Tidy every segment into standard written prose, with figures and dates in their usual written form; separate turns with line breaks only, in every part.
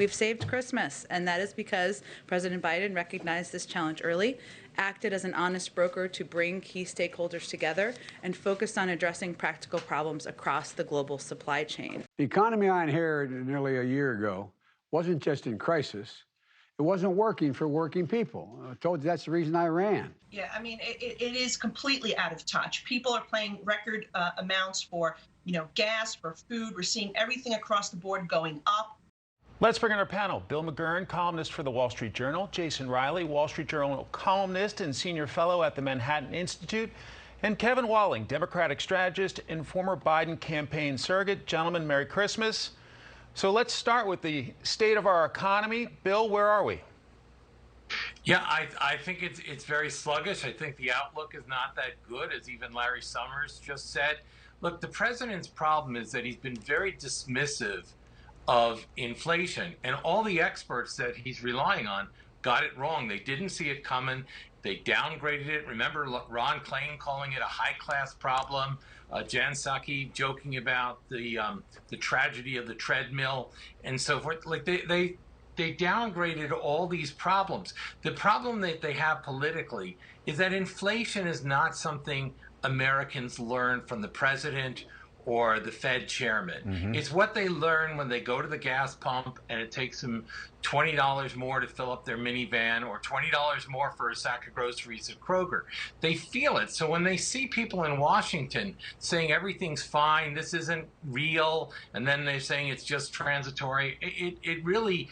We've saved Christmas, and that is because President Biden recognized this challenge early, acted as an honest broker to bring key stakeholders together, and focused on addressing practical problems across the global supply chain.
The economy I inherited nearly a year ago wasn't just in crisis. It wasn't working for working people. I told you that's the reason I ran.
Yeah, I mean, it is completely out of touch. People are paying record amounts for, gas, for food. We're seeing everything across the board going up.
Let's bring in our panel. Bill McGurn, columnist for the Wall Street Journal. Jason Riley, Wall Street Journal columnist and senior fellow at the Manhattan Institute. And Kevin Walling, Democratic strategist and former Biden campaign surrogate. Gentlemen, Merry Christmas. So let's start with the state of our economy. Bill, where are we?
Yeah, I think it's very sluggish. I think the outlook is not that good, as even Larry Summers just said. Look, the president's problem is that he's been very dismissive of inflation, and all the experts that he's relying on got it wrong. They didn't see it coming. They downgraded it. Remember Ron Klain calling it a high-class problem. Jan Psaki joking about the tragedy of the treadmill and so forth. Like they downgraded all these problems. The problem that they have politically is that inflation is not something Americans learn from the president or the Fed chairman. Mm-hmm. It's what they learn when they go to the gas pump and it takes them $20 more to fill up their minivan or $20 more for a sack of groceries at Kroger. They feel it. So when they see people in Washington saying everything's fine, this isn't real, and then they're saying it's just transitory, it really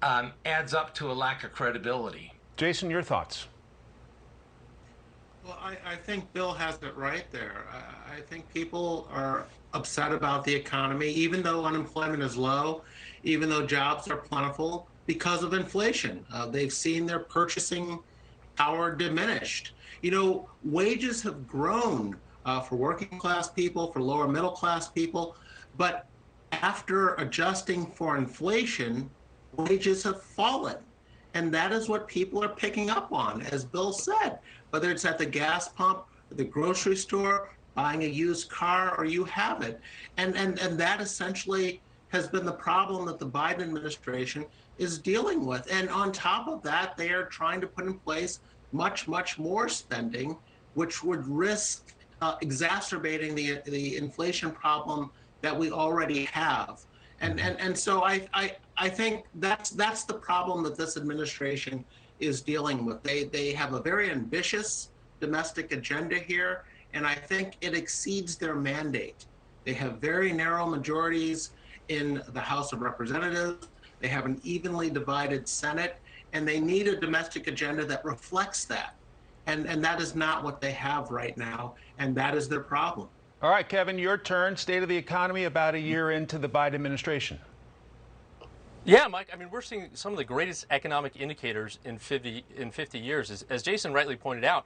adds up to a lack of credibility.
Jason, your thoughts?
Well, I think Bill has it right there. I think people are upset about the economy, even though unemployment is low, even though jobs are plentiful, because of inflation. They've seen their purchasing power diminished. Wages have grown for working class people, for lower middle class people, but after adjusting for inflation, wages have fallen. And that is what people are picking up on, as Bill said, whether it's at the gas pump, the grocery store, buying a used car, or you have it. And that essentially has been the problem that the Biden administration is dealing with. And on top of that, they are trying to put in place much, much more spending, which would risk exacerbating the inflation problem that we already have. And so I think that's the problem that this administration is dealing with. They have a very ambitious domestic agenda here, and I think it exceeds their mandate. They have very narrow majorities in the House of Representatives. They have an evenly divided Senate, and they need a domestic agenda that reflects that. And that is not what they have right now, and that is their problem.
All right, Kevin, your turn. State of the economy about a year into the Biden administration.
Yeah, Mike, I mean, we're seeing some of the greatest economic indicators in 50 years. As Jason rightly pointed out,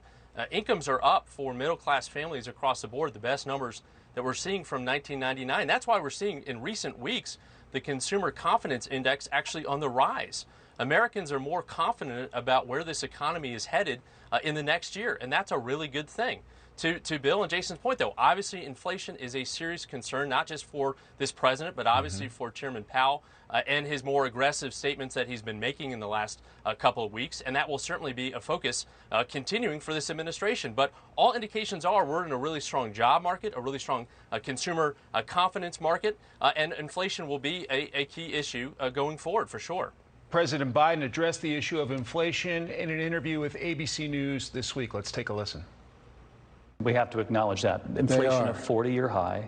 incomes are up for middle-class families across the board, the best numbers that we're seeing from 1999. That's why we're seeing in recent weeks the Consumer Confidence Index actually on the rise. Americans are more confident about where this economy is headed in the next year, and that's a really good thing. To Bill and Jason's point, though, obviously inflation is a serious concern, not just for this president, but obviously for Chairman Powell and his more aggressive statements that he's been making in the last couple of weeks. And that will certainly be a focus continuing for this administration. But all indications are we're in a really strong job market, a really strong consumer confidence market, and inflation will be a key issue going forward for sure.
President Biden addressed the issue of inflation in an interview with ABC News this week. Let's take a listen.
We have to acknowledge that. Inflation a 40-year high.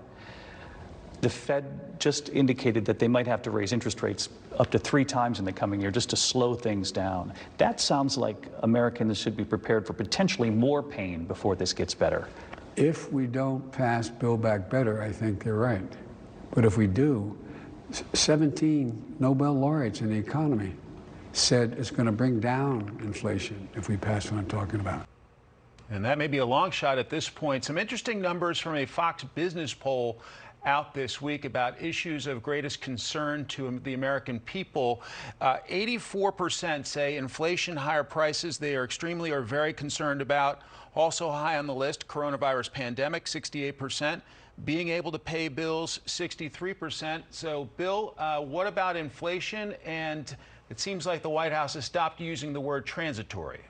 The Fed just indicated that they might have to raise interest rates up to 3 times in the coming year just to slow things down. That sounds like Americans should be prepared for potentially more pain before this gets better.
If we don't pass Build Back Better, I think they're right. But if we do, 17 Nobel laureates in the economy said it's going to bring down inflation if we pass what I'm talking about.
And that may be a long shot at this point. Some interesting numbers from a Fox Business poll out this week about issues of greatest concern to the American people. 84% say inflation, higher prices, they are extremely or very concerned about. Also high on the list, coronavirus pandemic, 68%. being able to pay bills 63%. So, Bill, what about inflation? And it seems like the White House has stopped using the word transitory.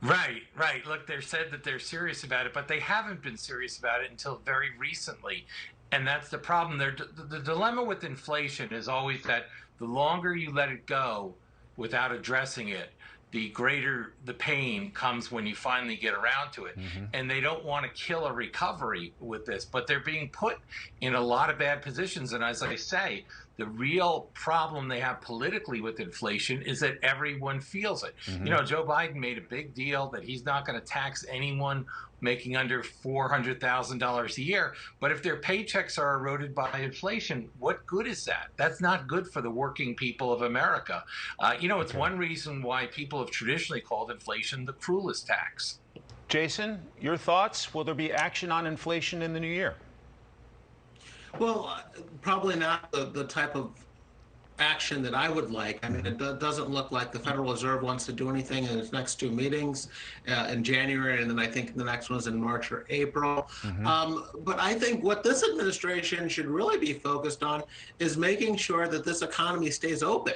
Right, right. Look, they're said that they're serious about it, but they haven't been serious about it until very recently. And that's the problem. The dilemma with inflation is always that the longer you let it go without addressing it, the greater the pain comes when you finally get around to it. And they don't want to kill a recovery with this, but they're being put in a lot of bad positions. And as I say, the real problem they have politically with inflation is that everyone feels it. You know, Joe Biden made a big deal that he's not going to tax anyone making under $400,000 a year. But if their paychecks are eroded by inflation, what good is that? That's not good for the working people of America. You know, it's one reason why people have traditionally called inflation the cruelest tax.
Jason, your thoughts? Will there be action on inflation in the new year?
Well, probably not the type of action that I would like. I mean, it doesn't look like the Federal Reserve wants to do anything in its next two meetings in January, and then I think the next one's in March or April. But I think what this administration should really be focused on is making sure that this economy stays open,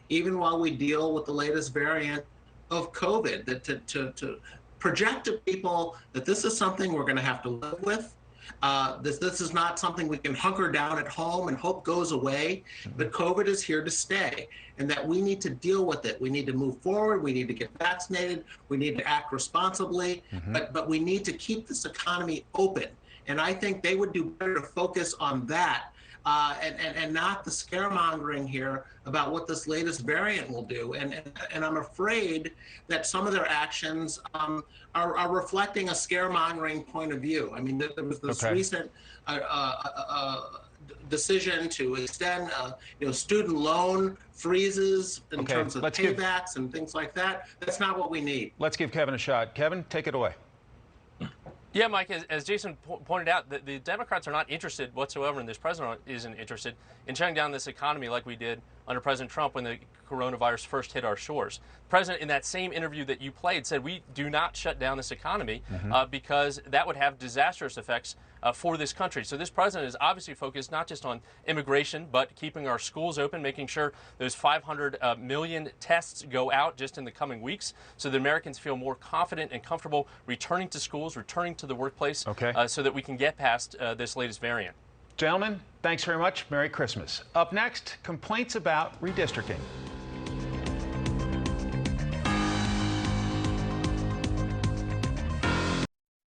even while we deal with the latest variant of COVID, that to project to people that this is something we're going to have to live with. This is not something we can hunker down at home and hope goes away, but COVID is here to stay, and that we need to deal with it. We need to move forward. We need to get vaccinated. We need to act responsibly, but we need to keep this economy open. And I think they would do better to focus on that and not the scaremongering here about what this latest variant will do. And I'm afraid that some of their actions are reflecting a scaremongering point of view. I mean, there was this recent decision to extend student loan freezes in terms of paybacks and things like that. That's not what we need.
Let's give Kevin a shot. Kevin, take it away.
Yeah, Mike, as Jason pointed out, the Democrats are not interested whatsoever, and this president isn't interested in shutting down this economy like we did under President Trump when the coronavirus first hit our shores. The president, in that same interview that you played, said we do not shut down this economy because that would have disastrous effects for this country. So this president is obviously focused not just on immigration, but keeping our schools open, making sure those 500 million tests go out just in the coming weeks so that Americans feel more confident and comfortable returning to schools, returning to the workplace, so that we can get past this latest variant.
Gentlemen, thanks very much. Merry Christmas. Up next, complaints about redistricting.